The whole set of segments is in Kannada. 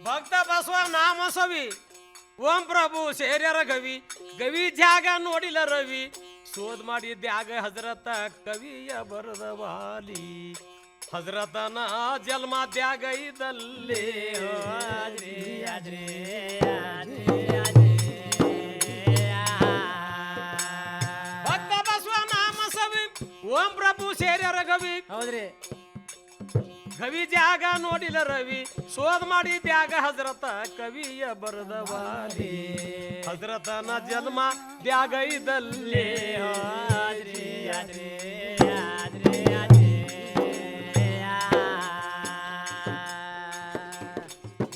ಭಕ್ತ ಬಸವ ನಾಮ ಸವಿ ಓಂ ಪ್ರಭು ಸೇರ್ಯರ ಗವಿ ಗವಿ ಜಾಗ ನೋಡಿಲ್ಲ ರವಿ ಶೋಧ ಮಾಡಿದ್ಯಾಗ ಹಜರತ ಕವಿಯ ಬರದ ವಾಲಿ ಹಜರತನ ಜನ್ಮದ್ಯಾಗ ಇದಲ್ಲಿ ಭಕ್ತ ಬಸವ ನಾಮ ಸವಿ ಓಂ ಪ್ರಭು ಸೇರ್ಯರ ಗವಿ ಹೌದ್ರಿ ಕವಿ ಜಾಗ ನೋಡಿಲ್ಲ ರವಿ ಶೋಧ ಮಾಡಿದ್ಯಾಗ ಹಜರತ ಕವಿಯ ಬರದ ವಾಲಿ ಹಜರತನ ಜನ್ಮ ದ್ಯಾಗ ಇದಲ್ಲಿ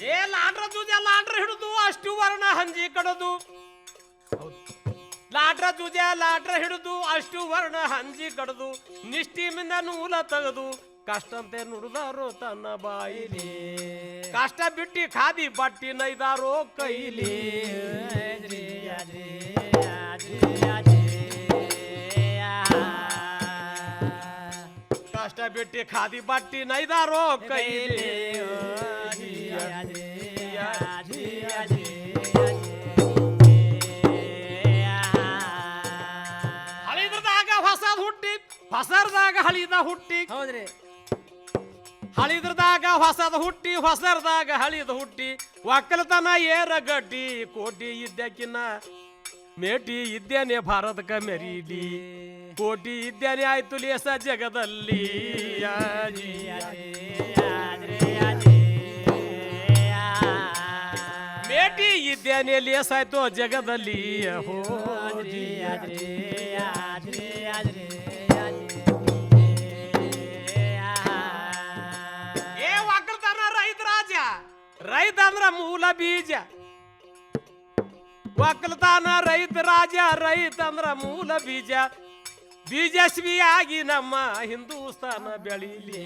ಏ ಲಾಂಡ್ರ ಜೂಜ ಲಾಂಡ್ರ ಹಿಡಿದು ಅಷ್ಟು ವರ್ಣ ಹಂಜಿ ಕಡದು ಲಾಟ್ರ ಹಿಡಿದು ಅಷ್ಟು ವರ್ಣ ಹಂಜಿ ಕಡದು ನಿಷ್ಠಿಮಿಂದ ನೂಲ ತೆಗೆದು ಕಷ್ಟಂತೆ ನುಡಿದಾರೋ ತನ್ನ ಬಾಯಿಲಿ ಕಷ್ಟ ಬಿಟ್ಟಿ ಖಾದಿ ಬಟ್ಟಿ ನೈದಾರೋ ಕೈಲಿ ಕಷ್ಟ ಬಿಟ್ಟಿ ಖಾದಿ ಬಟ್ಟಿ ನೈದಾರೋ ಕೈಲಿ ಹಳಿದ್ರದಾಗ ಹೊಸದ್ ಹುಟ್ಟಿ ಹೊಸರ್ದಾಗ ಹಳಿದ ಹುಟ್ಟಿ ಹೌದ್ರಿ ಹಳಿದ್ರದಾಗ ಹೊಸದ ಹುಟ್ಟಿ ಹೊಸರ್ದಾಗ ಹಳಿದ ಹುಟ್ಟಿ ಒಕ್ಕಲತನ ಏರ ಗಡ್ಡಿ ಕೋಟಿ ಇದ್ದಕ್ಕಿನ್ನ ಮೇಟಿ ಇದ್ದೇನೆ ಭಾರತಕ ಮೆರೀಲಿ ಕೋಟಿ ಇದ್ದೇನೆ ಆಯ್ತು ಲೇಸ ಜಗದಲ್ಲಿ ಮೇಟಿ ಇದ್ದೇನೆ ಲೇಸ ಆಯ್ತು ಜಗದಲ್ಲಿ ರೈತ ಅಂದ್ರ ಮೂಲ ಬೀಜ ಒಕ್ಕಲತಾನ ರೈತ ರಾಜ ರೈತ ಅಂದ್ರ ಮೂಲ ಬೀಜ ಬೀಜಸ್ವಿಯಾಗಿ ನಮ್ಮ ಹಿಂದೂಸ್ತಾನ ಬೆಳೀಲಿ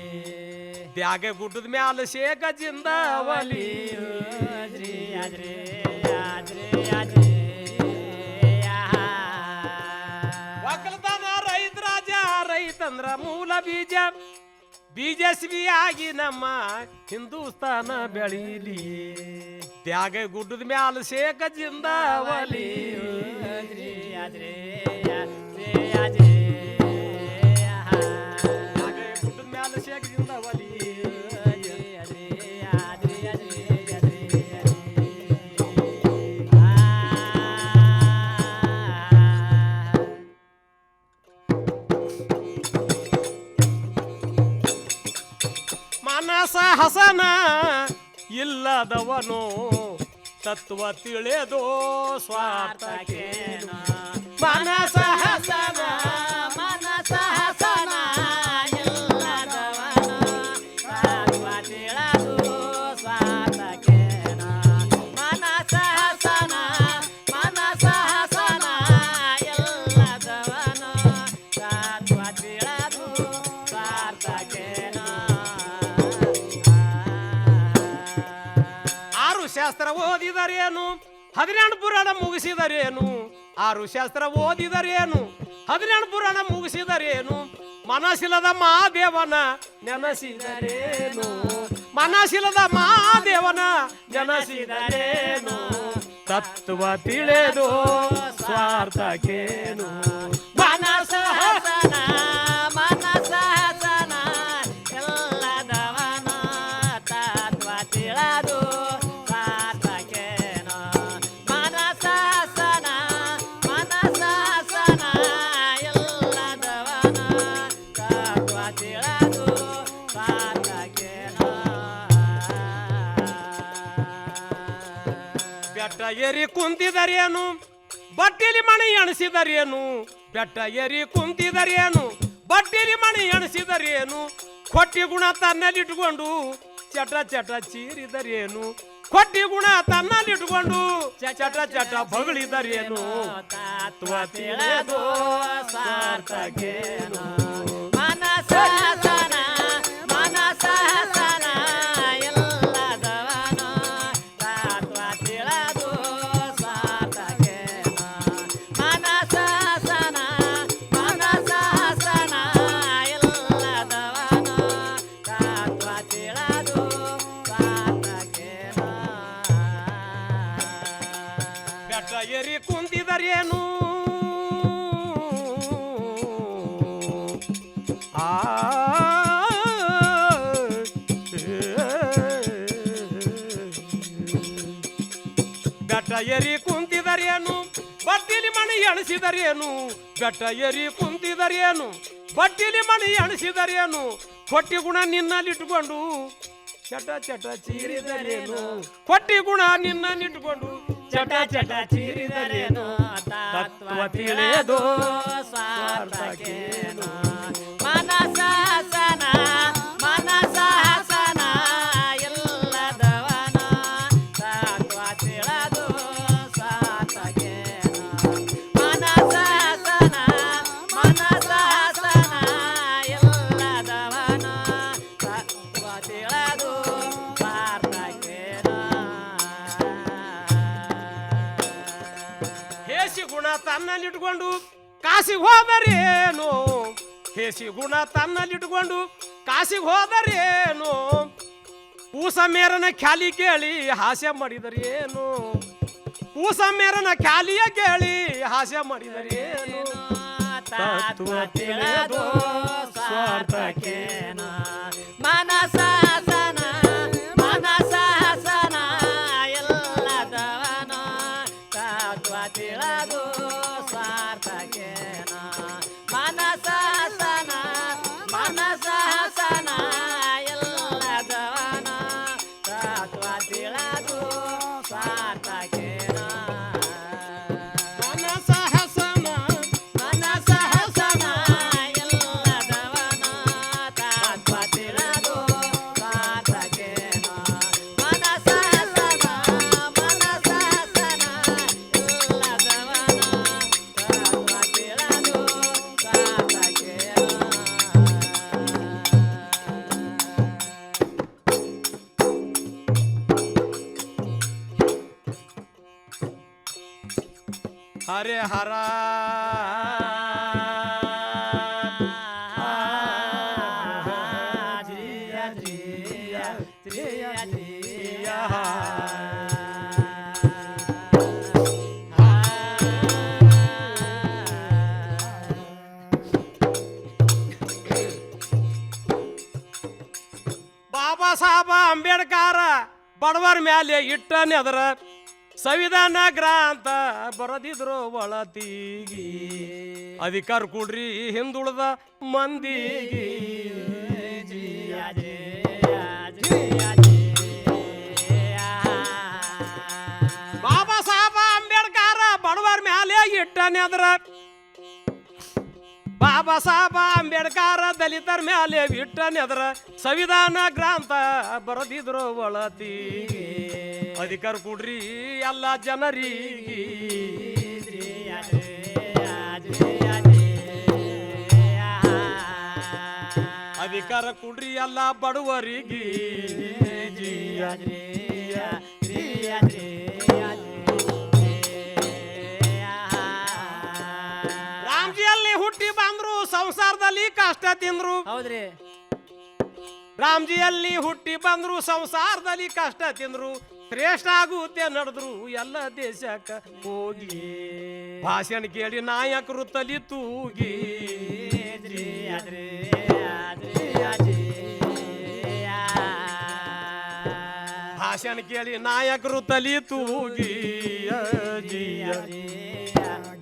ತ್ಯಾಗ ಗುಡ್ಡದ ಮ್ಯಾಲ ಶೇಖ ಜಿಂದಾವಲಿ ಒಕ್ಕಲತಾನ ರೈತ ರಾಜ ರೈತ ಅಂದ್ರ ಮೂಲ ಬೀಜ ಬೀಜಸ್ವಿಯಾಗಿ ನಮ್ಮ ಹಿಂದೂಸ್ತಾನ ಬೆಳೀಲಿ ತ್ಯಾಗ ಗುಡ್ಡದ ಮ್ಯಾಲ ಶೇಖ ಜಿಂದಾವಲಿ ಗುಡ್ಡದ ಮ್ಯಾಲ ಶೇಖ ಜಿಂದಾವಲಿ ಮನಸ ಹಸನ ಇಲ್ಲದವನು ತತ್ವ ತಿಳಿದೋ ಸ್ವಾರ್ಥಕ್ಕೆ ಮನಸ ಹಸನ ಇಲ್ಲದವನು ತತ್ವ ತಿಳಿದು ಸ್ವಾರ್ಥಕ್ಕೆ ಮನಸ ಹಸನ ಇಲ್ಲದವನು ತತ್ವ ತಿಳಿದು ಸ್ವಾರ್ಥಕ್ಕೆ ಶಾಸ್ತ್ರ ಓದಿದರೇನು 12 ಪುರಾಣ ಮುಗಿಸಿದರೇನು 6 ಶಾಸ್ತ್ರ ಓದಿದರೇನು 12 ಪುರಾಣ ಮುಗಿಸಿದರೇನು ಮನಸ್ಸಿಲ್ಲದ ಮಹಾದೇವನ ನೆನಸಿದರೇನು ಮನಸ್ಸಿಲ್ಲದ ಮಹಾದೇವನ ನೆನಸಿದರೇನು ತತ್ವ ತಿಳಿದು ಸ್ವಾರ್ಥಕ್ಕೇನು ಮನಸ ಹಸನ ಇಲ್ಲದವನು ತತ್ವ ತಿಳಿದು ಬೆಟ್ಟ ಏರಿ ಕುಂತಿದರೇನು ಬಟ್ಟೆಲಿ ಮಣಿ ಎಣಿಸಿದರೇನು ಬೆಟ್ಟ ಏರಿ ಕುಂತಿದರೇನು ಬಟ್ಟೆಲಿ ಮಣಿ ಎಣಿಸಿದರೇನು ಕೊಟ್ಟಿ ಗುಣ ತನ್ನಲ್ಲಿಟ್ಕೊಂಡು ಚಟ ಚಟ ಚೀರಿದರೇನು ಕೊಟ್ಟಿ ಗುಣ ತನ್ನಲ್ಲಿಟ್ಕೊಂಡು ಚಟ ಚಟ ಬಗಳಿದರೇನು ತತ್ವ ತಿಳಿದು ಸ್ವಾರ್ಥಕ್ಕೇನು ಮನಸ ಹಸನ ಇಲ್ಲದವನು ತತ್ವ ತಿಳಿದು ಸ್ವಾರ್ಥಕ್ಕೇನು ಮನಸ ಹಸನ ಇಲ್ಲದವನು ತತ್ವ ತಿಳಿದು ಸ್ವಾರ್ಥಕ್ಕೇನು ಎಣಿಸಿದರೇನು ಬೆಟ್ಟ ಏರಿ ಕುಂತಿದರೇನು ಬಟ್ಟಿಲಿ ಮಣಿ ಎಣಿಸಿದರೇನು ಕೊಟ್ಟಿ ಗುಣ ನಿನ್ನಲ್ಲಿಟ್ಟುಕೊಂಡು ಚಟ ಚಟ ಚೀರಿದರೇನು ಕೊಟ್ಟಿ ಗುಣ ನಿನ್ನಲ್ಲಿಟ್ಟುಕೊಂಡು ಚಟ ಚಟ ಚೀರಿದರೇನು ತತ್ವ ತಿಳಿಯದು ಸ್ವಾರ್ಥಕೇನು ಮನಸಾಸನ ಮನಸಾಸನ ಇಲ್ಲದವನ ತತ್ವ ತಿಳಿದು ಸ್ವಾರ್ಥಕೇನು ಮನಸಾಸನ ಮನಸಾಸನ ಇಲ್ಲದವನ ತತ್ವ ತಿಳಿದು ಸ್ವಾರ್ಥಕೇನು ಹೇಸಿ ಗುಣ ತನ್ನಲ್ಲಿಟ್ಕೊಂಡು ಕಾಸಿಗೆ ಹೋದರೇನು ಹೇಸಿ ಗುಣ ತನ್ನಲ್ಲಿಟ್ಕೊಂಡು ಕಾಸಿಗೆ ಹೋದರೇನು ಕೂಸ ಮೇರನ ಖ್ಯಾಲಿ ಕೇಳಿ ಹಾಸ್ಯ ಮಾಡಿದರೇನು ಕೂಸ ಮೇರನ ಖ್ಯಾಲಿಯ ಕೇಳಿ ಹಾಸ್ಯ ಮಾಡಿದರೇನು ತತ್ವ ತಿಳಿದು ಸ್ವಾರ್ಥಕೇನು ಮನಸಾಸನ ಮನಸಾಸನ ಇಲ್ಲದವನ ತತ್ವ ತಿಳಿದು ಸ್ವಾರ್ಥಕೇನು ಮನಸಾಸನ ಮನಸಾಸನ ಇಲ್ಲದವನ ತತ್ವ ತಿಳಿದು ಸ್ವಾರ್ಥಕೇನು ಮನಸಹಸನ ಮನಸಹಸನ ಇಲ್ಲದವನ ತತ್ವ ತಿಳಿದು ಸ್ವಾರ್ಥಕೇನು ಮನಸಹಸನ ಮನಸಹಸನ ಇಲ್ಲದವನ ತತ್ವ ತಿಳಿದು ಸ್ವಾರ್ಥಕೇನು ಹರೆ ಹರ ಜಿಯ ಜಿಯ ಜಿಯ ಜಿಯ ಬಾಬಾ ಸಾಹೇಬ ಅಂಬೇಡ್ಕರ್ ಬಡವರ ಮ್ಯಾಲೆ ಇಟ್ಟ ನೆದರ ಸಂವಿಧಾನ ಗ್ರಂಥ ಬರದಿದ್ರು ಒಳತೀಗಿ ಅಧಿಕಾರ ಕೊಡ್ರಿ ಹಿಂದುಳಿದ ಮಂದಿಗೆ ಜಿಯ ಜಿಯ ಜಿಯ ಜಿಯ ಬಾಬಾ ಸಾಹೇಬ ಅಂಬೇಡ್ಕರ್ ಬಡವರ ಮ್ಯಾಲೆ ಇಟ್ಟ ನೆದರ ಬಾಬಾ ಸಾಹೇಬ ಅಂಬೇಡ್ಕರ್ ದಲಿತರ ಮ್ಯಾಲೆ ಇಟ್ಟ ನೆದರ ಸಂವಿಧಾನ ಗ್ರಂಥ ಬರದಿದ್ರು ಒಳತೀಗಿ ಅಧಿಕಾರ ಕೊಡ್ರಿ ಎಲ್ಲ ಜನರಿಗೆ ಜಿಯ ಜಿಯ ಜಿಯ ಜಿಯ ಅಧಿಕಾರ ಕೊಡ್ರಿ ಎಲ್ಲ ಬಡವರಿಗೆ ಜಿಯ ಜಿಯ ಜಿಯ ಜಿಯ ರಾಮ್ಜಿಯಲ್ಲಿ ಹುಟ್ಟಿ ಬಂದ್ರು ಸಂಸಾರದಲ್ಲಿ ಕಷ್ಟ ತಿಂದ್ರು ಹೌದ್ರಿ ರಾಮ್ಜಿಯಲ್ಲಿ ಹುಟ್ಟಿ ಬಂದ್ರು ಸಂಸಾರದಲ್ಲಿ ಕಷ್ಟ ತಿಂದ್ರು ಶ್ರೇಷ್ಠ ಆಗುತ್ತೆ ನಡೆದ್ರು ಎಲ್ಲ ದೇಶಕ್ಕ ಹೋಗಿ ಭಾಷಣ ಕೇಳಿ ನಾಯಕರು ತಲಿ ತೂಗಿ ಜಿಯ ಜಿಯ ಜಿಯ ಜಿಯ ಭಾಷಣ ಕೇಳಿ ನಾಯಕರು ತಲಿ ತೂಗಿ ಜಿಯ ಜಿಯ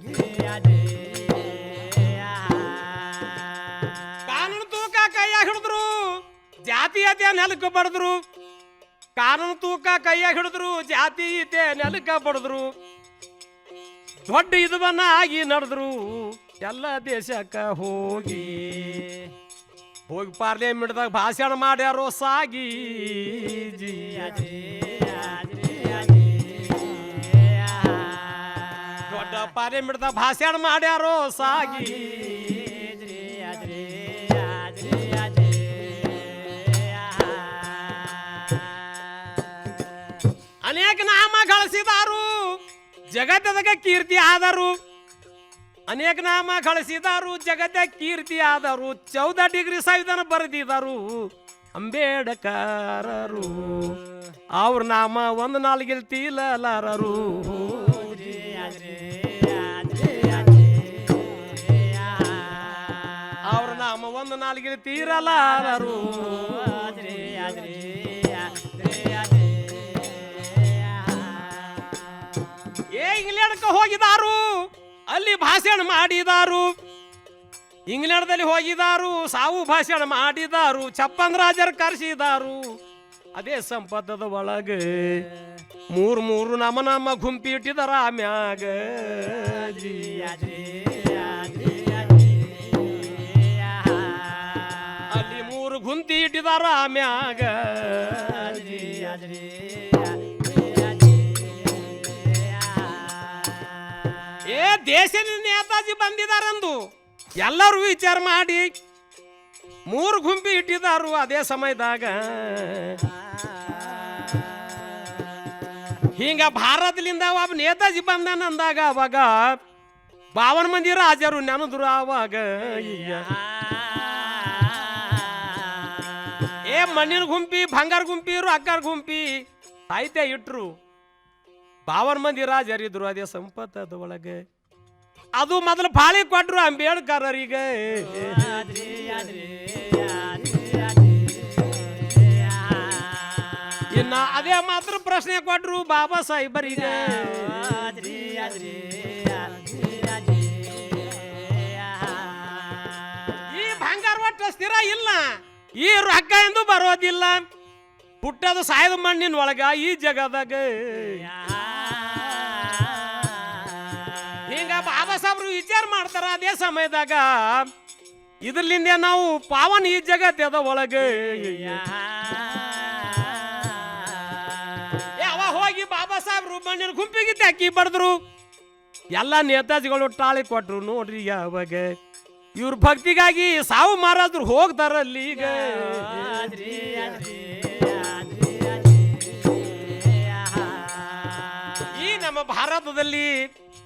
ಜಿಯ ಜಿಯ ಕಾನೂನು ತೂಕ ಕೈಯಾಗ ಹಿಡಿದ್ರು ಜಾತೀಯತೆ ನೆಲಕ್ಕೆ ಬಡದ್ರು ಕಾನೂನು ತೂಕ ಕೈಯಾಗ ಹಿಡಿದ್ರು ಜಾತೀಯತೆ ನೆಲಕ್ಕೆ ಬಡದ್ರು ದೊಡ್ಡ ಇದವನ್ನ ಆಗಿ ನಡೆದ್ರು ಎಲ್ಲ ದೇಶಕ್ಕ ಹೋಗಿ ಹೋಗಿ ಪಾರ್ಲಿಮೆಂಟ್ದಾಗ ಭಾಷಣ ಮಾಡ್ಯಾರೋ ಸಾಗಿ ಜಿಯ ಜಿಯ ಜಿಯ ಜಿಯ ದೊಡ್ಡ ಪಾರ್ಲಿಮೆಂಟ್ದಾಗ ಭಾಷಣ ಮಾಡ್ಯಾರೋ ಸಾಗಿ ಜಿಯ ಜಿಯ ಜಿಯ ಜಿಯ ಅನೇಕ ನಾಮ ಗಳಿಸಿದಾರು ಜಗತ್ತದಾಗ ಕೀರ್ತಿ ಆದರು ಅನೇಕ ನಾಮ ಗಳಿಸಿದಾರು ಜಗತ್ತ ಕೀರ್ತಿ ಆದರು 14 ಡಿಗ್ರಿ ಸಂವಿಧಾನ ಬರೆದಿದ್ದಾರೆ ಅಂಬೇಡ್ಕರರು ಅವ್ರ ನಾಮ ಒಂದು ನಾಲ್ಗಿಲ್ ತೀಲಲಾರರು ಅವ್ರ ನಾಮ ಒಂದು ನಾಲ್ಗಿಲ್ ತೀರಲಾರರು ಇಂಗ್ಲೆಂಡ್ಕ ಹೋಗಿದಾರು ಅಲ್ಲಿ ಭಾಷಣ ಮಾಡಿದಾರು, ಇಂಗ್ಲೆಂಡ್ದಲ್ಲಿ ಹೋಗಿದಾರು, ಸಾವು ಭಾಷಣ ಮಾಡಿದಾರು, ಚಪ್ಪನ್ ರಾಜರು ಕರೆಸಿದಾರು. ಅದೇ ಸಂಪತ್ತದ ಒಳಗೆ ಮೂರು ಮೂರು ನಮ್ಮ ಗುಂಪಿ ಇಟ್ಟಿದಾರ ಮ್ಯಾಗ. ಅಲ್ಲಿ ಮೂರು ಗುಂತಿ ಇಟ್ಟಿದಾರ ಮ್ಯಾಗ. ಏ ದೇಶದ ನೇತಾಜಿ ಬಂದಿದಾರಂದು ಎಲ್ಲರೂ ವಿಚಾರ ಮಾಡಿ ಮೂರು ಗುಂಪಿ ಇಟ್ಟಿದಾರು. ಅದೇ ಸಮಯದಾಗ ಹಿಂಗ ಭಾರತದಿಂದ ಒಬ್ಬ ನೇತಾಜಿ ಬಂದಾನ ಅಂದಾಗ ಅವಾಗ 52 ಮಂದಿ ರಾಜರು ನೆನದ್ರು. ಅವಾಗ ಏ ಮಣ್ಣಿನ ಗುಂಪಿ, ಬಂಗಾರ ಗುಂಪಿ, ರೊಕ್ಕರ ಗುಂಪಿ ಸಾಹಿತ್ಯ ಇಟ್ರು. 52 ಮಂದಿ ರಾಜರಿದ್ರು ಅದೇ ಸಂಪತ್ತದ ಒಳಗೆ. ಅದು ಮೊದಲು ಬಾಳಿ ಕೊಟ್ರು ಅಂಬೇಡ್ಕರರಿಗೆ. ಇನ್ನ ಅದೇ ಮಾತ್ರ ಪ್ರಶ್ನೆ ಕೊಟ್ರು ಬಾಬಾ ಸಾಹೇಬರಿಗೆ. ಈ ಬಂಗಾರ ಒಟ್ಟು ಸ್ಥಿರ ಇಲ್ಲ, ಈ ರೊಕ್ಕ ಎಂದು ಬರೋದಿಲ್ಲ, ಹುಟ್ಟದ ಸಾಯದ ಮಣ್ಣಿನ ಒಳಗ ಈ ಜಗದಾಗ. ಹಿಂಗ ಬಾಬಾ ಸಾಹೇಬ್ರು ವಿಚಾರ ಮಾಡ್ತಾರ ಅದೇ ಸಮಯದಾಗ. ಇದ್ರಲಿಂದ ನಾವು ಪಾವನ ಈ ಜಗತ್ತದ ಒಳಗೆ. ಅವ ಹೋಗಿ ಬಾಬಾ ಸಾಹೇಬ್ರು ಮಣ್ಣಿನ ಗುಂಪಿಗೆ ತಾಕಿ ಬಡದ್ರು. ಎಲ್ಲ ನೇತಾಜಿಗಳು ಟಾಳಿ ಕೊಟ್ರು. ನೋಡ್ರಿ ಯಾವಾಗ ಇವ್ರ ಭಕ್ತಿಗಾಗಿ ಸಾವು ಮಾರಾದ್ರು ಹೋಗ್ತಾರಲ್ಲಿ. ಈಗ ಈ ನಮ್ಮ ಭಾರತದಲ್ಲಿ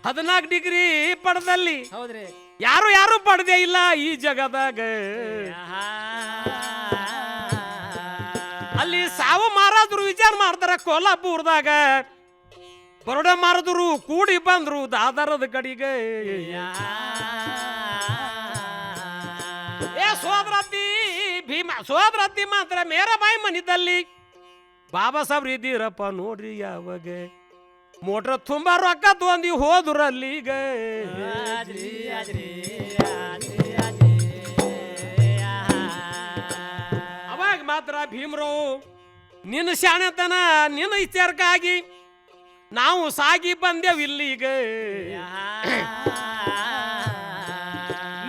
14 ಡಿಗ್ರಿ ಪಡೆದಲ್ಲಿ ಯಾರು ಯಾರು ಪಡೆದೇ ಇಲ್ಲ ಈ ಜಗದಾಗ. ಅಲ್ಲಿ ಸಾವು ಮಾರಾದ್ರು ವಿಚಾರ ಮಾಡ್ತಾರ. ಕೋಲ್ಹಾಪುರದಾಗ ಬರೋಡ ಮಾರದ್ರು ಕೂಡಿ ಬಂದ್ರು ದಾದರದ ಕಡೆಗೆ. ಏ ಸೋದರತ್ತಿ ಭೀಮ ಸೋದರತ್ತಿ ಮಾತ್ರ ಮೇರಾಬಾಯಿ ಮನಿದಲ್ಲಿ ಬಾಬಾ ಸಾಹೇಬ್ರು ಇದ್ದೀರಪ್ಪ. ನೋಡ್ರಿ ಯಾವಾಗ ಮೋಟ್ರ್ ತುಂಬಾ ರೊಕ್ಕ ತೊಂದಿ ಹೋದ್ರಲ್ಲಿಗ. ಅವಾಗ ಮಾತ್ರ ಭೀಮರಾವ್ ನಿನ್ನ ಶಾಣೆತನ ನಿನ್ನ ವಿಚಾರಕ್ಕಾಗಿ ನಾವು ಸಾಗಿ ಬಂದೇವ್ ಇಲ್ಲಿಗ.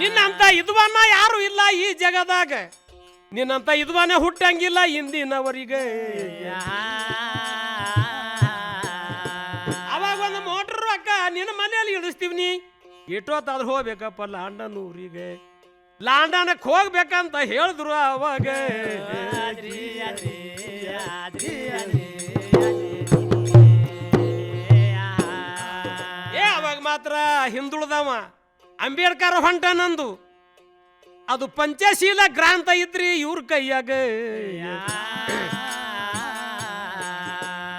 ನಿನ್ನಂತ ಇದ್ವನ್ನ ಯಾರು ಇಲ್ಲ ಈ ಜಗದಾಗ, ನಿನ್ನಂತ ಇದ್ವನೇ ಹುಟ್ಟಂಗಿಲ್ಲ ಇಂದಿನವರಿಗೆ. ಅವಾಗ ಒಂದು ಮೋಟ್ರ್ ರೊಕ್ಕ ನಿನ್ನ ಮನೆಯಲ್ಲಿ ಇಳಿಸ್ತೀವಿ ನೀ. ಎಷ್ಟೊತ್ತಾದ್ರೂ ಹೋಗ್ಬೇಕಪ್ಪ ಲಂಡನ್ ಊರಿಗೆ. ಲಂಡನ್ಕ್ಕೆ ಹೋಗ್ಬೇಕಂತ ಹೇಳಿದ್ರು ಅವಾಗ. ಅವಾಗ ಮಾತ್ರ ಹಿಂದುಳಿದವ ಅಂಬೇಡ್ಕರ್ ಹೊಂಟನಂದು. ಅದು ಪಂಚಶೀಲ ಗ್ರಂಥ ಇದ್ರಿ ಇವ್ರ ಕೈಯಾಗ.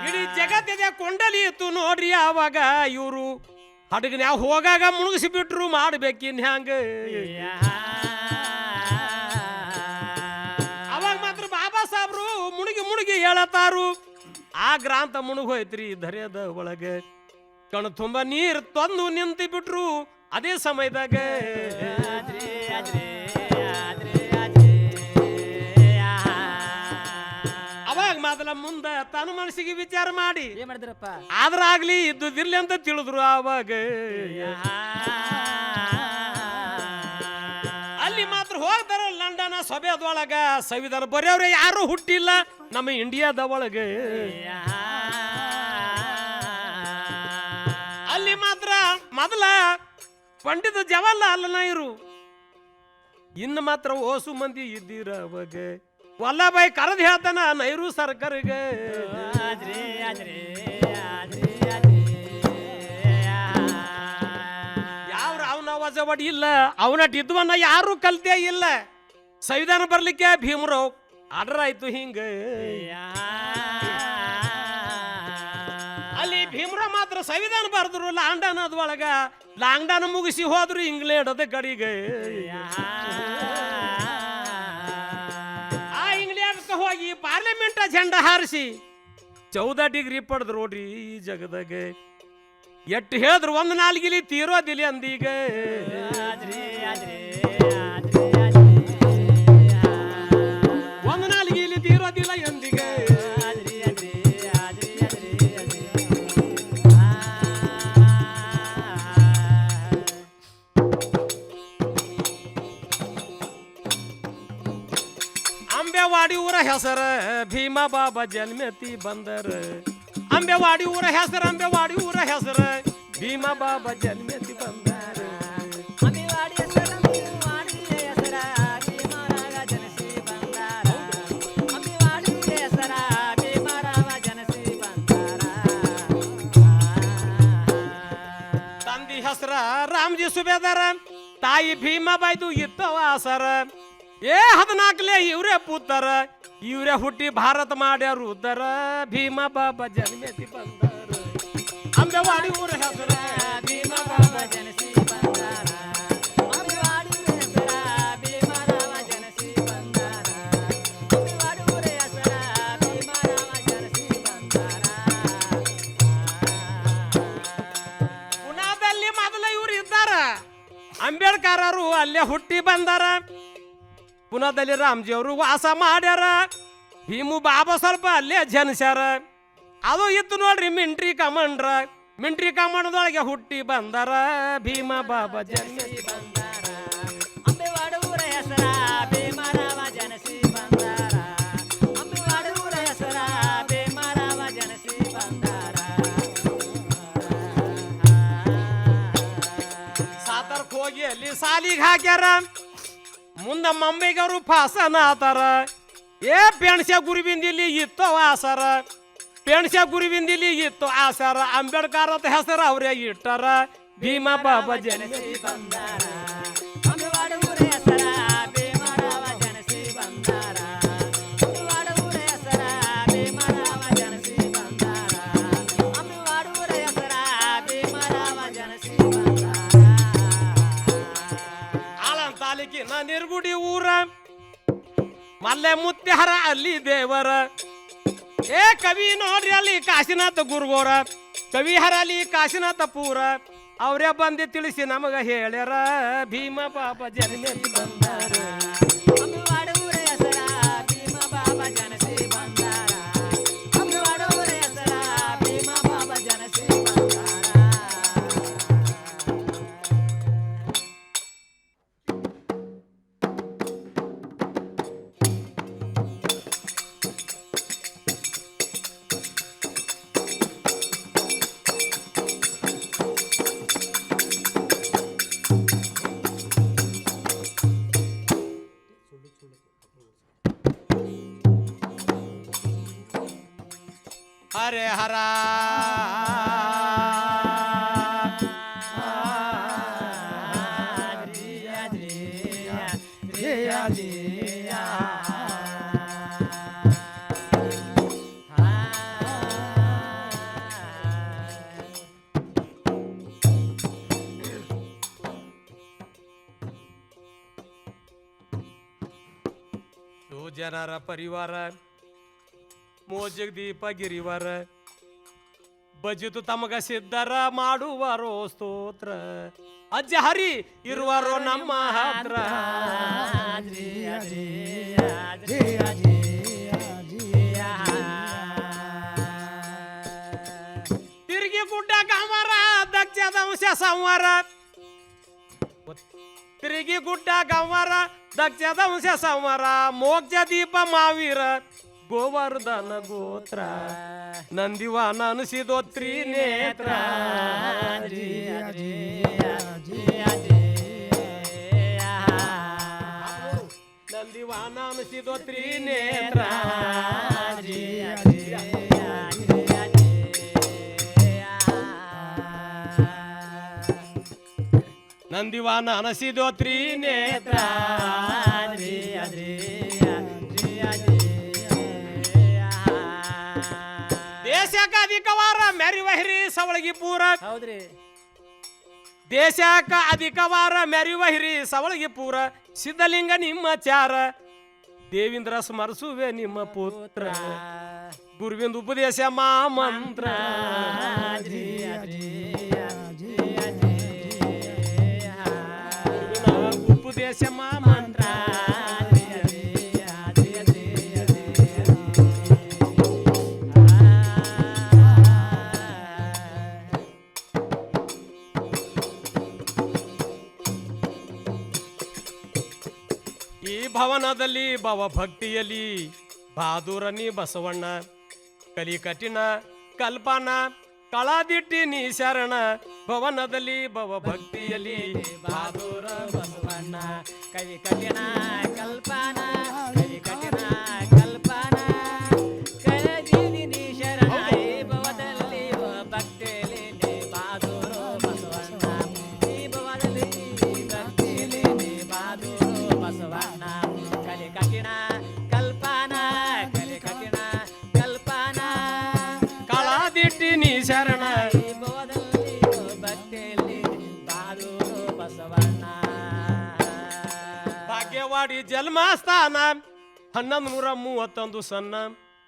ಇಡೀ ಜಗತ್ತಿದೆ ಕೊಂಡಲಿ ಇತ್ತು ನೋಡ್ರಿ. ಆವಾಗ ಇವರು ಹಡಗನ್ಯಾಗ ಹೋಗಾಗ ಮುಳುಗಿಸಿ ಬಿಟ್ರು. ಮಾಡ್ಬೇಕಿನ್ ಹ್ಯಾಂಗ. ಅವಾಗ ಮಾತ್ರ ಬಾಬಾ ಸಾಹೇಬ್ರು ಮುಳುಗಿ ಮುಳುಗಿ ಹೇಳತಾರು. ಆ ಗ್ರಂಥ ಮುಳುಗೋಯ್ತ್ರಿ ಧರೆಯದ ಒಳಗೆ. ಕಣ್ ತುಂಬ ನೀರು ತಂದು ನಿಂತು ಬಿಟ್ರು ಅದೇ ಸಮಯದಾಗ. ಅವಾಗ ಮೊದಲ ಮುಂದ ತನ್ನ ಮನಸ್ಸಿಗೆ ವಿಚಾರ ಮಾಡಿ ಏನ್ ಮಾಡಿದ್ರಪ್ಪ, ಆದ್ರಾಗ್ಲಿ ಇದ್ದುದಿರ್ಲಿ ಅಂತ ತಿಳಿದ್ರು. ಆವಾಗ ಅಲ್ಲಿ ಮಾತ್ರ ಹೋಗ್ತಾರ ಲಂಡನ್ ಸಭೆದೊಳಗ. ಸಂವಿಧಾನ ಬರೆಯವ್ರೆ ಯಾರು ಹುಟ್ಟಿಲ್ಲ ನಮ್ಮ ಇಂಡಿಯಾದ ಒಳಗೆ. ಅಲ್ಲಿ ಮಾತ್ರ ಮೊದಲ ಪಂಡಿತ ಜವಾಹರ್ಲಾಲ್ ನೆಹರು, ಇನ್ನು ಮಾತ್ರ ಓಸು ಮಂದಿ ಇದ್ದೀರ ಅವಾಗ. ವಲ್ಲಭಾಯಿ ಕರೆದು ಹೇಳ್ತಾನ ನೆಹರು ಸರ್ಕಾರಿಗೆ. ಯಾವ ಅವನ ವಜವಡಿ ಇಲ್ಲ, ಅವನ ಇದ್ವನ್ನ ಯಾರು ಕಲ್ತೇ ಇಲ್ಲ. ಸಂವಿಧಾನ ಬರ್ಲಿಕ್ಕೆ ಭೀಮರಾವ್ ಆರ್ಡರ್ ಆಯ್ತು ಹಿಂಗ. ಅಲ್ಲಿ ಭೀಮರಾವ್ ಮಾತ್ರ ಸಂವಿಧಾನ ಬರೆದ್ರು ಲಂಡನ್ ಅದ್ರೊಳಗ. ಲಂಡನ್ ಮುಗಿಸಿ ಹೋದ್ರು ಇಂಗ್ಲೆಂಡ್ ಅದ ಕಡೆಗೆ. ಆ ಇಂಗ್ಲೆಂಡ್ ಹೋಗಿ ಪಾರ್ಲಿಮೆಂಟ್ ಜೆಂಡಾ ಹಾರಿಸಿ 14 ಡಿಗ್ರಿ ಪಡೆದ್ರು ನೋಡ್ರಿ ಈ ಜಗದಾಗ. ಎಟ್ಟು ಹೇಳಿದ್ರು ಒಂದು ನಾಲ್ಗಿಲಿ ತೀರೋದಿಲ್ಲ ಅಂದೀಗ ಒಂದು ನಾಲ್ಗಿಲಿ ತೀರೋದಿಲ್ಲ ಎಂದೀಗ ಅಂಬೆವಾಡಿ ಊರ ಹೆಸರ ಭೀಮಾ ಬಾಬಾ ಜನ್ಮತಿ ಬಂದರ ಅಂಬೆವಾಡಿ ಊರ ಹೆಸರ ಅಂಬೆವಾಡಿ ಊರ ಹೆಸರ ಭೀಮಾ ಬಾಬಾ ಜನ್ಮತಿ ಬಂದರ ತಂದಿ ಹೆಸರ ರಾಮ್ಜಿ ಸುಬೇದಾರ ತಾಯಿ ಭೀಮಾಬಾಯ್ದು ಇತ್ತವ ಆಸರ 14 ಇವ್ರೇ ಪುತ್ತರ ಇವ್ರೇ ಹುಟ್ಟಿ ಭಾರತ ಮಾಡ್ಯಾರು ಉದ್ದರ ಭೀಮಾ ಬಾಬಾ ಜನ್ಮತಿ ಬಂದರ ಅಂಬೆವಾಡಿ ಊರ ಹೆಸರ ಭೀಮಾ ಬಾಬಾ ಜನಸಿ ಬಂದರ ಅಂಬೆವಾಡಿ ಊರ ಹೆಸರ ಭೀಮಾ ರಾಮ ಜನಸಿ ಬಂದರ ಅಂಬೆವಾಡಿ ಊರ ಹೆಸರ ಭೀಮಾ ರಾಮ ಜನಸಿ ಬಂದರ ಪುನಾದಲ್ಲಿ ಮೊದಲ ಇವ್ರು ಇದ್ದಾರ ಅಂಬೇಡ್ಕರರು ಅಲ್ಲೇ ಹುಟ್ಟಿ ಬಂದಾರ ಪುನಾದಲ್ಲಿ ರಾಮ್ಜಿ ಅವರು ವಾಸ ಮಾಡ್ಯಾರ ಭೀಮು ಬಾಬಾ ಸ್ವಲ್ಪ ಅಲ್ಲೇ ಜನಿಸ್ಯಾರ ಅದು ಇತ್ತು ನೋಡ್ರಿ ಮಿಂಟ್ರಿ ಕಮಾಂಡದೊಳಗೆ ಹುಟ್ಟಿ ಬಂದಾರ ಭೀಮಾ ಬಾಬಾ ಜನ್ಮತಿ ಬಂದಾರ ಅಂಬೆವಾಡಿ ಊರ ಹೆಸರ ಭೀಮಾ ರಾಮ ಜನಸಿ ಬಂದಾರ ಅಂಬೆವಾಡಿ ಊರ ಹೆಸರ ಭೀಮಾ ರಾಮ ಜನಸಿ ಬಂದಾರ ಸಾತರ್ಕ್ ಹೋಗಿ ಅಲ್ಲಿ ಸಾಲಿಗೆ ಹಾಕ್ಯಾರ ಮುಂದ ಮುಂಬೈಗವರು ಫಾಸನ ಆತಾರ ಪೆಣ್ಸ್ಯ ಗುರುವಿಂದಿಲ್ಲಿ ಇತ್ತು ಆಸರ ಪೆಣ್ಸ್ಯ ಗುರುವಿಂದಿಲ್ಲಿ ಇತ್ತು ಆಸರ ಅಂಬೇಡ್ಕರ್ ಅಂತ ಹೆಸರು ಅವ್ರೇ ಇಟ್ಟಾರ ಭೀಮಾ ಬಾಬಾ ಜನಸಿ ಬಂದಾರ ಅಂಬೆವಾಡಿ ಊರ ಹೆಸರ ಭೀಮಾ ರಾಮ ಜನಸಿ ಬಂದಾರ ಅಂಬೆವಾಡಿ ಊರ ಹೆಸರ ಭೀಮಾ ರಾಮ ಜನಸಿ ಬಂದಾರ ಅಂಬೆವಾಡಿ ಊರ ಹೆಸರ ಭೀಮಾ ರಾಮ ಜನಸಿ ಬಂದಾರ ಆಳಂತ ತಾಲೂಕಿನ ನಿರ್ಗುಡಿ ಊರ ಮಲ್ಲೆ ಮುತ್ಯಾರ ಅಲ್ಲಿ ದೇವರ ಕವಿ ನೋಡ್ರಿ ಅಲ್ಲಿ ಕಾಶಿನಾಥ ಗುರುಗೋರ ಕವಿ ಹರಲಿ ಕಾಶಿನಾಥ ಪೂರ ಅವರೇ ಬಂದು ತಿಳಿಸಿ ನಮಗ ಹೇಳ್ಯಾರ ಭೀಮಾ ಬಾಬಾ ಜನ್ಮತಿ ಬಂದಾರ ಅಂಬೆವಾಡಿ ಊರ ಹೆಸರ ಭೀಮಾ ಬಾಬಾ ಜನಸಿ ಬಂದಾರ ಅಂಬೆವಾಡಿ ಊರ ಹೆಸರ ಭೀಮಾ ಬಾಬಾ ಜನಸಿ ಬಂದಾರ ಹರೆ ಹರ ಜನರ ಪರಿವಾರ ಮೋಜಗ್ ದೀಪ ಗಿರಿವರ ಬಜಿತು ತಮಗ ಸಿದ್ಧರ ಮಾಡುವರೋ ಸ್ತೋತ್ರ ಅಜ್ಜ ಹರಿ ಇರುವರೋ ನಮ್ಮ ಹತ್ರ ತಿರುಗಿ ಗುಡ್ಡ ಕಾಮರ ದಕ್ಷದ ಅಂಶ ಸಂವಾರ ತಿರುಗಿ ಗುಡ್ಡ ಗಂವರ ದಕ್ಷದ ಅಂಶ ಸಂವರ ಮೋಕ್ಷ ದೀಪ ಮಾವೀರ ಗೋವರ್ಧನ ಗೋತ್ರ ನಂದಿವಾನ ಅನಿಸಿದೋ ತ್ರಿನೇತ್ರ ನಂದಿವಾನ ಅನಿಸಿದೋ ತ್ರಿನೇತ್ರ ನಂದಿವಾನ ಅನಸಿದೋ ತ್ರಿನೇತ್ರ ದೇಶಕ ಅಧಿಕವಾರ ಮೆರಿವಹಿರಿ ಸವಳಗಿ ಪೂರ ಹೌದ್ರಿ ದೇಶಕ ಅಧಿಕವಾರ ಮೆರಿವಹಿರಿ ಸವಳಗಿ ಪೂರ ಸಿದ್ಧಲಿಂಗ ನಿಮ್ಮ ಚಾರ ದೇವೇಂದ್ರ ಸ್ಮರಿಸುವೆ ನಿಮ್ಮ ಪುತ್ರ ಗುರುವಿಂದ ಉಪದೇಶ ಮಾ ಮಂತ್ರ ಶಮ ಮಂತ್ರ ಈ ಭವನದಲ್ಲಿ ಭವಭಕ್ತಿಯಲ್ಲಿ ಬಹಾದೂರನಿ ಬಸವಣ್ಣ ಕಲಿ ಕಠಿಣ ಕಲ್ಪನ ಕಳದಿಟ್ಟಿ ನೀ ಶರಣ ಭವನದಲ್ಲಿ ಭವಭಕ್ತಿಯಲ್ಲಿ ಬಹಾದೂರ ಬಸವಣ್ಣ ಕಲಿ ಕಠಿಣ ಕಲ್ಪನ ಕಲಿ ಕಠಿಣ ಕಲ್ಪನ ಕಳದಿದಿ ನೀ ಶರಣ ಈ ಭವದಲ್ಲಿ ಭಕ್ತಿಯಲ್ಲಿ ನೀ ಬಹಾದೂರ ಬಸವಣ್ಣ ಈ ಭವದಲ್ಲಿ ಭಕ್ತಿಯಲ್ಲಿ ನೀ ಬಹಾದೂರ ಬಸವಣ್ಣ ಕಲಿ ಕಠಿಣ ಕಲ್ಪನ ಕಲಿ ಕಠಿಣ ಕಲ್ಪನ ಕಳದಿಟ್ಟಿ ನೀ ಶರಣ ಈ ಭವದಲ್ಲಿ ಭಕ್ತಿಯಲ್ಲಿ ಬಹಾದೂರ ಬಸವಣ್ಣ ಭಾಗ್ಯವಾಡಿ ಜನ್ಮಸ್ಥಾನ 1131 ಸಣ್ಣ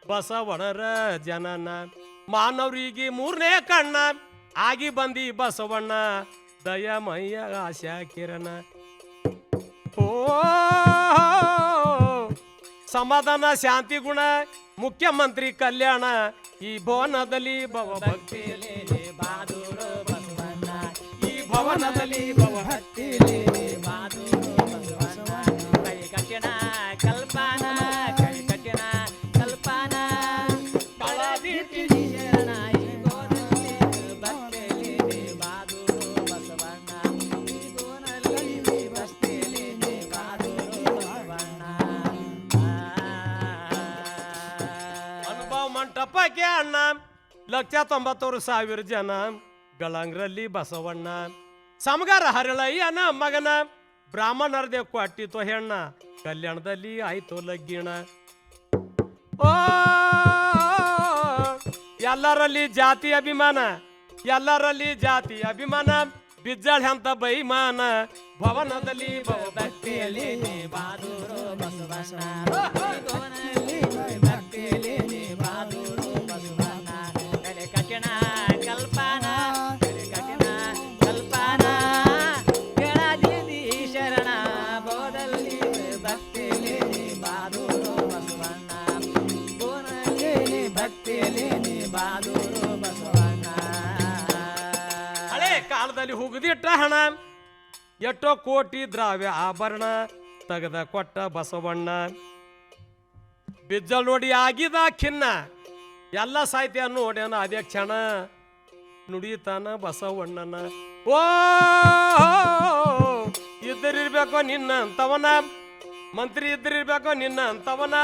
ಬಸವಣ್ಣರ ಜನನ ಮಾನವರಿಗೆ ಮೂರನೇ ಕಣ್ಣ ಆಗಿ ಬಂದಿ ಬಸವಣ್ಣ ದಯಮಯ್ಯ ಆಶಾ ಕಿರಣ ಓ ಸಮಾಧಾನ ಶಾಂತಿ ಗುಣ ಮುಖ್ಯಮಂತ್ರಿ ಕಲ್ಯಾಣ ಈ ಭವನದಲ್ಲಿ ಭವಭಕ್ತಿಯಲ್ಲಿ ಬಹಾದೂರ ಬಸವಣ್ಣ ಈ ಭವನದಲ್ಲಿ ಭಕ್ತಿಯಲ್ಲಿ ಬಹಾದೂರ ಬಸವಣ್ಣ ಕೈ ಕಠಿಣ ಕಲ್ಪನ ಕೈ ಕಠಿಣ ಕಲ್ಪನ ಕಳದಿಟ್ಟಿ ನೀ ಶರಣ ಈ ಭವನದಲ್ಲಿ ಭಕ್ತಿಯಲ್ಲಿ ಬಹಾದೂರ ಬಸವಣ್ಣ ಈ ಭವನದಲ್ಲಿ ಭಕ್ತಿಯಲ್ಲಿ ಬಹಾದೂರ ಬಸವಣ್ಣ ಅನುಭವ ಮಂಟಪಕ್ಕೆ ಅಣ್ಣ 1,90,000 ಜನ ಗಳಂಗ್ರಲ್ಲಿ ಬಸವಣ್ಣ ಸಮಗಾರ ಹರಳಯ್ಯನ ಮಗನ ಬ್ರಾಹ್ಮಣರದೇ ಕೊಟ್ಟಿತು ಹೆಣ್ಣ ಕಲ್ಯಾಣದಲ್ಲಿ ಆಯ್ತು ಲಗ್ಗಿಣ ಓ ಎಲ್ಲರಲ್ಲಿ ಜಾತಿ ಅಭಿಮಾನ ಎಲ್ಲರಲ್ಲಿ ಜಾತಿ ಅಭಿಮಾನ ಬಿಜ್ಜಾಳ್ ಅಂತ ಬೈಮಾನ ಭವನದಲ್ಲಿ ಭಕ್ತಿಯಲ್ಲಿ ಬಹಾದೂರ ಬಸವಣ್ಣ ಈ ಭವನದಲ್ಲಿ ಭಕ್ತಿಯಲ್ಲಿ ಬಹಾದೂರ ಬಸವಣ್ಣ ಕಲೆ ಕಠಿಣ ಕಲ್ಪನ ಕಲೆ ಕಠಿಣ ಕಲ್ಪನ ಕೆಳದಿದಿ ಶರಣ ಭವದಲ್ಲಿ ಭಕ್ತಿಯಲ್ಲಿ ಬಹಾದೂರ ಬಸವಣ್ಣ ಭವನದಲ್ಲಿ ಭಕ್ತಿಯಲ್ಲಿ ಬಹಾದೂರ ಬಸವಣ್ಣ ಹಳೆ ಕಾಲದಲ್ಲಿ ಹುಗಿದಿಟ್ಟ ಹಣ ಎಷ್ಟೋ ಕೋಟಿ ದ್ರಾವ್ಯ ಆಭರಣ ತೆಗೆದ ಕೊಟ್ಟ ಬಸವಣ್ಣ ಬಿಜ್ಜಲ್ ನೋಡಿ ಆಗಿದ ಖಿನ್ನ ಎಲ್ಲ ಸಾಹಿತ್ಯ ನೋಡ್ಯಾನ ಅದೇ ಕ್ಷಣ ನುಡಿತಾನ ಬಸವಣ್ಣನ ಓ ಇದ್ದರಿರ್ಬೇಕೋ ನಿನ್ನ ಅಂತವನ ಮಂತ್ರಿ ಇದ್ದರಿರ್ಬೇಕೋ ನಿನ್ನ ಅಂತವನ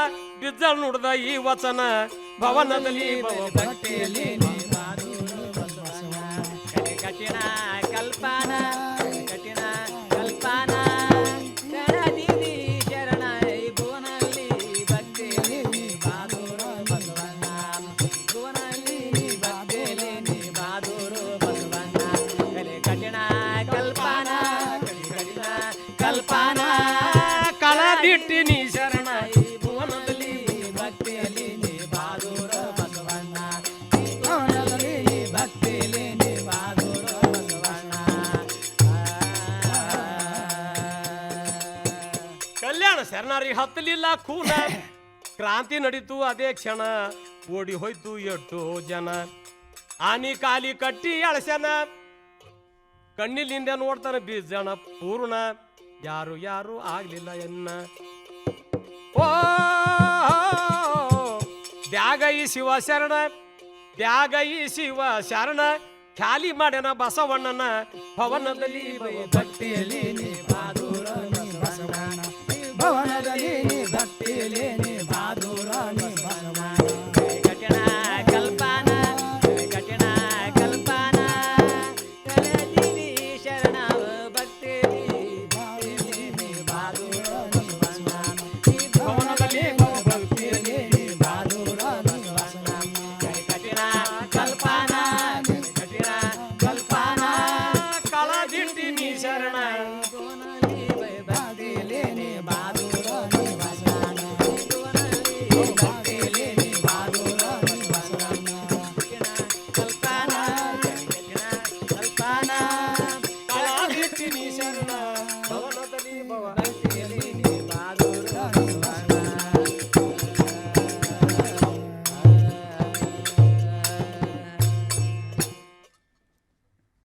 ಬಿಜ್ಜಲ್ ನುಡ್ದ ಈ ವಚನ ಭವನದಲ್ಲಿ ಭಕ್ತಿಯಲ್ಲಿ ಬಹಾದೂರ ಬಸವಣ್ಣ ಕಲೆ ಕಠಿಣ ಕಲ್ಪನ ಕಲೆ ಕಠಿಣ ಕಲ್ಪನ ಕೆಳದಿದಿ ಶರಣ ಈ ಭುವನಲ್ಲಿ ಭಕ್ತಿಯಲ್ಲಿ ಬಹಾದೂರ ಬಸವಣ್ಣ ಭುವನಲ್ಲಿ ಭಕ್ತಿಯಲ್ಲಿ ಬಹಾದೂರ ಬಸವಣ್ಣ ಕಲೆ ಕಠಿಣ ಕಲ್ಪನ ಕಲೆ ಕಠಿಣ ಕಲ್ಪನ ಕಳದಿಟ್ಟಿ ನೀ ಶರಣ ಈ ಭುವನದಲ್ಲಿ ಭಕ್ತಿಯಲ್ಲಿ ಬಹಾದೂರ ಬಸವಣ್ಣ ಈ ಭುವನದಲ್ಲಿ ಭಕ್ತಿಯಲ್ಲಿ ಬಹಾದೂರ ಬಸವಣ್ಣ ಕಲ್ಯಾಣ ಶರಣರಿಗೆ ಹತ್ತಲಿಲ್ಲ ಕೂನ ಕ್ರಾಂತಿ ನಡೀತು ಅದೇ ಕ್ಷಣ ಓಡಿ ಹೋಯ್ತು ಎಷ್ಟೋ ಜನ ಆನಿ ಕಾಲಿ ಕಟ್ಟಿ ಅಳಸನ ಕಣ್ಣಿಲಿಂದ ನೋಡ್ತಾನೆ ಬೀಜಣ ಪೂರ್ಣ ಯಾರು ಯಾರು ಆಗ್ಲಿಲ್ಲ ಎನ್ನ ಓ ದ್ಯಾಗ ಈ ಶಿವ ಶರಣ ದ್ಯಾಗ ಈ ಶಿವ ಶರಣ ಖಾಲಿ ಮಾಡ್ಯಾನ ಬಸವಣ್ಣನ ಭವನದಲ್ಲಿ ಭಕ್ತಿಯಲ್ಲಿ ಬಹಾದೂರ ಬಸವಣ್ಣ ಈ ಭವನದಲ್ಲಿ ಭಕ್ತಿಯಲ್ಲಿ ಬಹಾದೂರ ಬಸವಣ್ಣ ಕಲೆ ಕಠಿಣ ಕಲ್ಪನ ಕಲೆ ಕಠಿಣ ಕಲ್ಪನ ಕಲೆದಿದಿ ಶರಣ ಭಕ್ತಿಯಲ್ಲಿ ಬಹಾದೂರ ಬಸವಣ್ಣ ಈ ಭವನದಲ್ಲಿ ಭಕ್ತಿಯಲ್ಲಿ ಬಹಾದೂರ ಬಸವಣ್ಣ ಕಲೆ ಕಠಿಣ ಕಲ್ಪನ ಕಲೆ ಕಠಿಣ ಕಲ್ಪನ ಕಳದಿಟ್ಟಿ ನೀ ಶರಣ